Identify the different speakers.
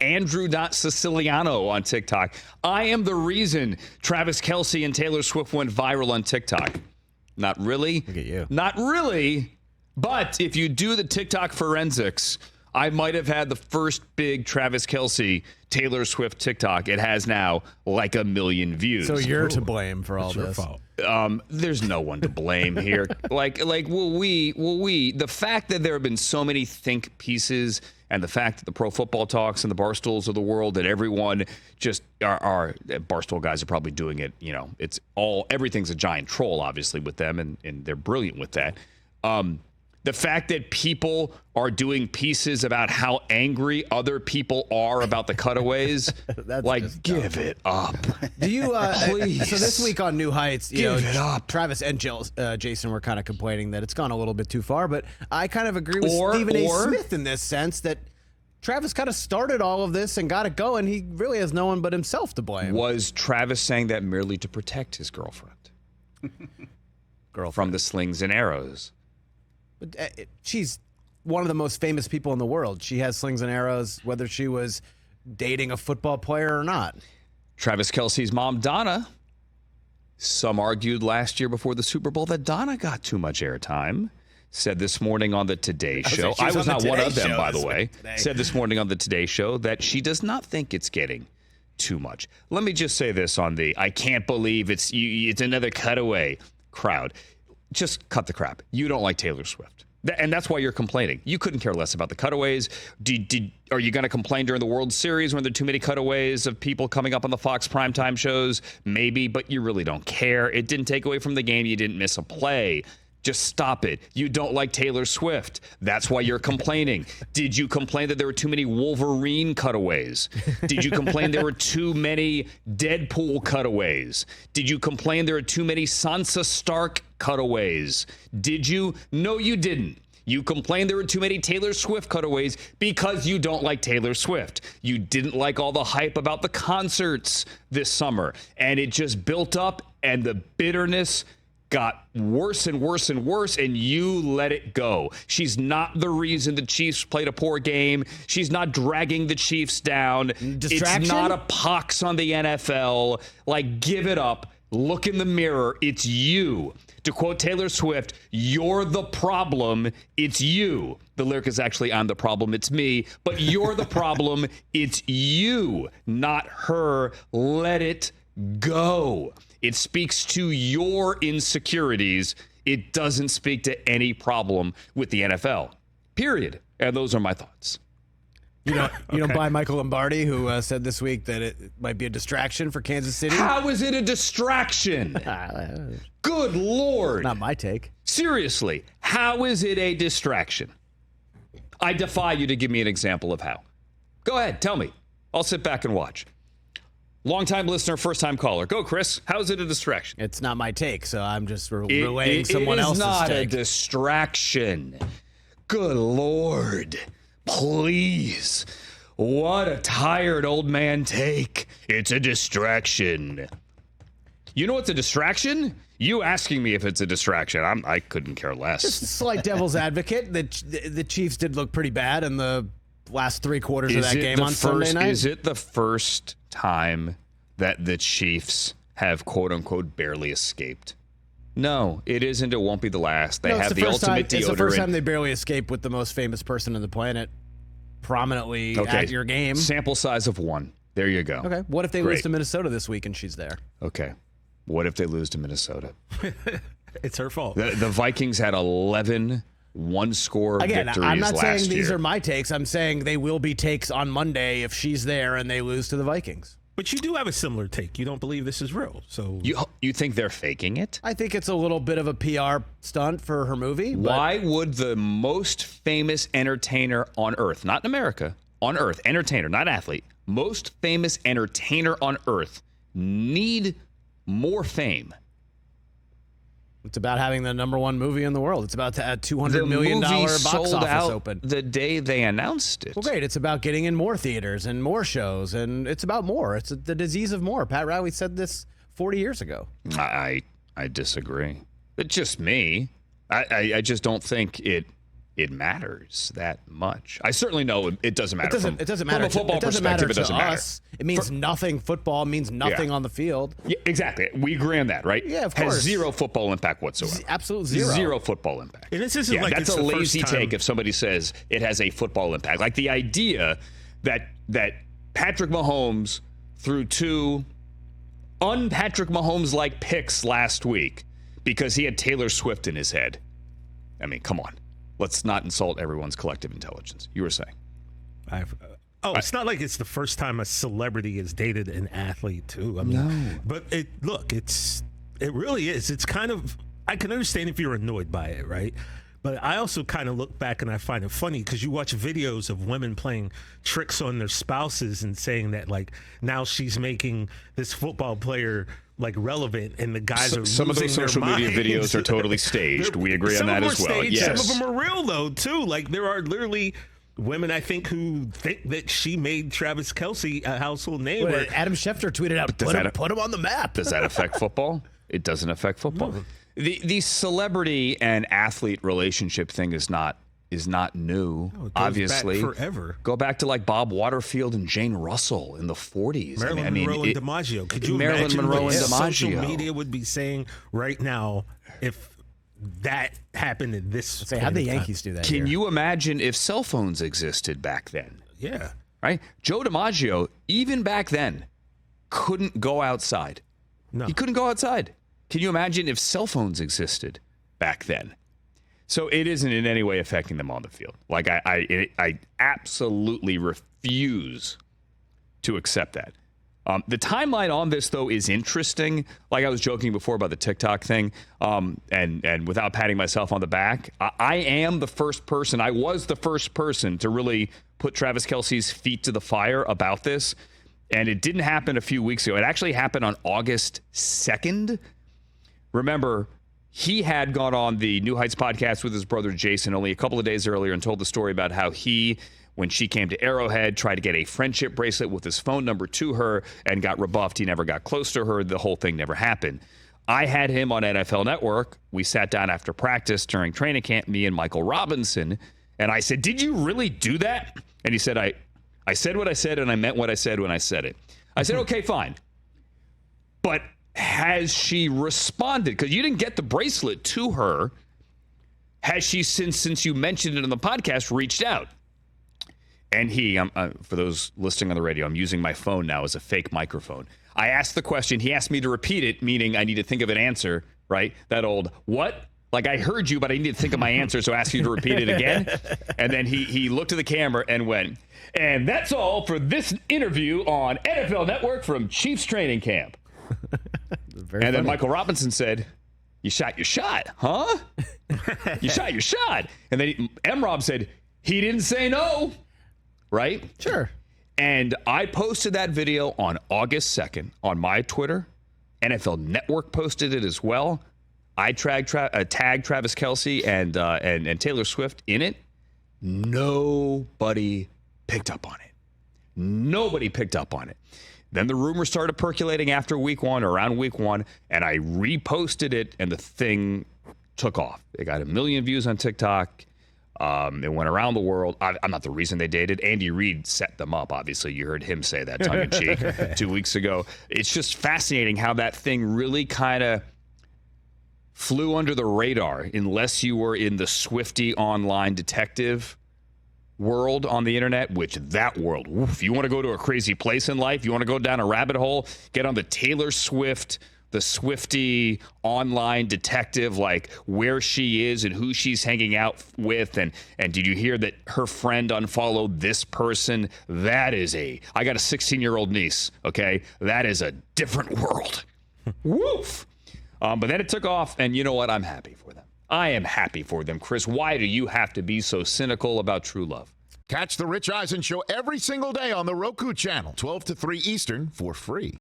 Speaker 1: Andrew.Siciliano on TikTok. I am the reason Travis Kelce and Taylor Swift went viral on TikTok. Not really.
Speaker 2: Look at you.
Speaker 1: Not really. But if you do the TikTok forensics, I might have had the first big Travis Kelce, Taylor Swift TikTok. It has now like 1 million views.
Speaker 2: So you're to blame for all this.
Speaker 3: Fault.
Speaker 1: There's no one to blame here. Will we, the fact that there have been so many think pieces and the fact that the Pro Football Talks and the Barstools of the world, that everyone just are Barstool guys are probably doing it. You know, everything's a giant troll, obviously, with them, and they're brilliant with that. The fact that people are doing pieces about how angry other people are about the cutaways, give it up.
Speaker 2: Do you?
Speaker 1: Please.
Speaker 2: So this week on New Heights,
Speaker 1: Give it up.
Speaker 2: Travis and Jason were kind of complaining that it's gone a little bit too far, but I kind of agree with Stephen A. Smith in this sense that Travis kind of started all of this and got it going. He really has no one but himself to blame.
Speaker 1: Was Travis saying that merely to protect his girlfriend from the slings and arrows?
Speaker 2: But she's one of the most famous people in the world. She has slings and arrows, whether she was dating a football player or not.
Speaker 1: Travis Kelce's mom, Donna. Some argued last year before the Super Bowl that Donna got too much airtime. Said this morning on the Today Show. I was not one of them, by the way. Said this morning on the Today Show that she does not think it's getting too much. Let me just say this on the I can't believe it's another cutaway crowd. Just cut the crap. You don't like Taylor Swift. And that's why you're complaining. You couldn't care less about the cutaways. Are you going to complain during the World Series when there are too many cutaways of people coming up on the Fox primetime shows? Maybe, but you really don't care. It didn't take away from the game. You didn't miss a play. Just stop it. You don't like Taylor Swift. That's why you're complaining. Did you complain that there were too many Wolverine cutaways? Did you complain there were too many Deadpool cutaways? Did you complain there were too many Sansa Stark cutaways? Did you? No, you didn't. You complained there were too many Taylor Swift cutaways because you don't like Taylor Swift. You didn't like all the hype about the concerts this summer. And it just built up, and the bitterness got worse and worse and worse, and you let it go. She's not the reason the Chiefs played a poor game. She's not dragging the Chiefs down.
Speaker 2: Distraction?
Speaker 1: It's not a pox on the NFL. Give it up. Look in the mirror. It's you. To quote Taylor Swift, you're the problem. It's you. The lyric is actually, I'm the problem. It's me. But you're the problem. It's you, not her. Let it go. It speaks to your insecurities. It doesn't speak to any problem with the NFL. Period. And those are my thoughts.
Speaker 2: You don't buy Michael Lombardi, who said this week that it might be a distraction for Kansas City?
Speaker 1: How is it a distraction? Good Lord.
Speaker 2: Not my take.
Speaker 1: Seriously, how is it a distraction? I defy you to give me an example of how. Go ahead, tell me. I'll sit back and watch. Long-time listener, first-time caller. Go, Chris. How is it a distraction?
Speaker 2: It's not my take, so I'm just relaying someone else's take.
Speaker 1: It is not a distraction. Good Lord. Please. What a tired old man take. It's a distraction. You know what's a distraction? You asking me if it's a distraction. I couldn't care less.
Speaker 2: Just a slight devil's advocate. The Chiefs did look pretty bad in the last 3 quarters of that game on Sunday night.
Speaker 1: Is it the first time that the Chiefs have, quote-unquote, barely escaped? No, it isn't. It won't be the last. They have the ultimate deodorant.
Speaker 2: It's the first time they barely escaped with the most famous person on the planet prominently at your game.
Speaker 1: Sample size of 1. There you go.
Speaker 2: Okay. What if they lose to Minnesota this week and she's there?
Speaker 1: Okay. What if they lose to Minnesota?
Speaker 3: It's her fault.
Speaker 1: The Vikings had 11 one-score victories
Speaker 2: I'm not saying
Speaker 1: last
Speaker 2: these
Speaker 1: year.
Speaker 2: are my takes. I'm saying they will be takes on Monday if she's there and they lose to the Vikings.
Speaker 3: But you do have a similar take. You don't believe this is real. So
Speaker 1: you think they're faking it?
Speaker 2: I think it's a little bit of a PR stunt for her movie.
Speaker 1: Why would the most famous entertainer on earth, not in America, on earth, entertainer, not athlete, most famous entertainer on earth need more fame?
Speaker 2: It's about having the #1 movie in the world. It's about to add $200 million box
Speaker 1: sold
Speaker 2: office
Speaker 1: out
Speaker 2: open.
Speaker 1: The day they announced it.
Speaker 2: Well, great. It's about getting in more theaters and more shows, and it's about more. It's the disease of more. Pat Riley said this 40 years ago.
Speaker 1: I disagree. It's just me. I just don't think it it matters that much. I certainly know it doesn't matter.
Speaker 2: It doesn't matter.
Speaker 1: From a football perspective, it doesn't matter.
Speaker 2: Us. It means nothing. Football means nothing on the field.
Speaker 1: Yeah, exactly. We agree on that, right?
Speaker 2: Yeah, of course.
Speaker 1: Has zero football impact whatsoever.
Speaker 2: Absolute zero.
Speaker 1: Zero football impact.
Speaker 3: And this isn't like
Speaker 1: that's
Speaker 3: it's
Speaker 1: a
Speaker 3: the
Speaker 1: lazy
Speaker 3: first time.
Speaker 1: take if somebody says it has a football impact. Like the idea that Patrick Mahomes threw 2 un-Patrick Mahomes-like picks last week because he had Taylor Swift in his head. I mean, come on. Let's not insult everyone's collective intelligence. You were saying.
Speaker 3: It's not like it's the first time a celebrity has dated an athlete, too. I mean, but it really is. It's kind of, I can understand if you're annoyed by it, right? But I also kind of look back and I find it funny because you watch videos of women playing tricks on their spouses and saying that, like, now she's making this football player like relevant, and the guys are
Speaker 1: some of those social media videos are totally staged. We agree on that as well.
Speaker 3: Staged,
Speaker 1: yes.
Speaker 3: Some of them are real though too. Like there are literally women I think who think that she made Travis Kelce a household name.
Speaker 2: Well, Adam Schefter tweeted out, put him on the map.
Speaker 1: Does that affect football? It doesn't affect football. No. The celebrity and athlete relationship thing is not new.
Speaker 3: No, it goes
Speaker 1: obviously,
Speaker 3: back forever.
Speaker 1: Go back to like Bob Waterfield and Jane Russell in the 40s.
Speaker 3: Marilyn Monroe and DiMaggio. Could you
Speaker 1: Marilyn
Speaker 3: imagine
Speaker 1: Monroe
Speaker 3: what
Speaker 1: and
Speaker 3: social
Speaker 1: DiMaggio.
Speaker 3: media would be saying right now if that happened in this?
Speaker 2: Say, how'd the Yankees do that?
Speaker 1: Can you imagine if cell phones existed back then?
Speaker 3: Yeah.
Speaker 1: Right? Joe DiMaggio, even back then, couldn't go outside.
Speaker 3: No.
Speaker 1: He couldn't go outside. Can you imagine if cell phones existed back then? So it isn't in any way affecting them on the field. Like I absolutely refuse to accept that. The timeline on this, though, is interesting. Like I was joking before about the TikTok thing, and without patting myself on the back, I was the first person to really put Travis Kelce's feet to the fire about this. And it didn't happen a few weeks ago. It actually happened on August 2nd. Remember, he had gone on the New Heights podcast with his brother Jason only a couple of days earlier and told the story about how he, when she came to Arrowhead, tried to get a friendship bracelet with his phone number to her and got rebuffed. He never got close to her. The whole thing never happened. I had him on NFL Network. We sat down after practice during training camp, me and Michael Robinson, and I said, "Did you really do that?" And he said, I said what I said, and I meant what I said when I said it. I said, okay, fine. But has she responded? Because you didn't get the bracelet to her. Has she, since you mentioned it in the podcast, reached out? And he, for those listening on the radio, I'm using my phone now as a fake microphone. I asked the question. He asked me to repeat it, meaning I need to think of an answer, right? That old, what? Like, I heard you, but I need to think of my answer, so I asked you to repeat it again. And then he looked at the camera and went, and that's all for this interview on NFL Network from Chiefs training camp. And then Michael Robinson said, you shot your shot, huh? You shot your shot. And then M-Rob said, he didn't say no, right?
Speaker 2: Sure.
Speaker 1: And I posted that video on August 2nd on my Twitter. NFL Network posted it as well. I tagged Travis Kelce and Taylor Swift in it. Nobody picked up on it. Nobody picked up on it. Then the rumors started percolating after week one, or around week one, and I reposted it, and the thing took off. It got 1 million views on TikTok. It went around the world. I'm not the reason they dated. Andy Reid set them up. Obviously, you heard him say that tongue-in-cheek 2 weeks ago. It's just fascinating how that thing really kind of flew under the radar unless you were in the Swiftie online detective world on the internet, which that world, if you want to go to a crazy place in life, you want to go down a rabbit hole, get on the Taylor Swift, the Swiftie online detective, like where she is and who she's hanging out with. And did you hear that her friend unfollowed this person? I got a 16-year-old niece, okay? That is a different world. Woof. But then it took off, and you know what? I'm happy for them. I am happy for them. Chris, why do you have to be so cynical about true love?
Speaker 4: Catch the Rich Eisen Show every single day on the Roku channel, 12 to 3 Eastern, for free.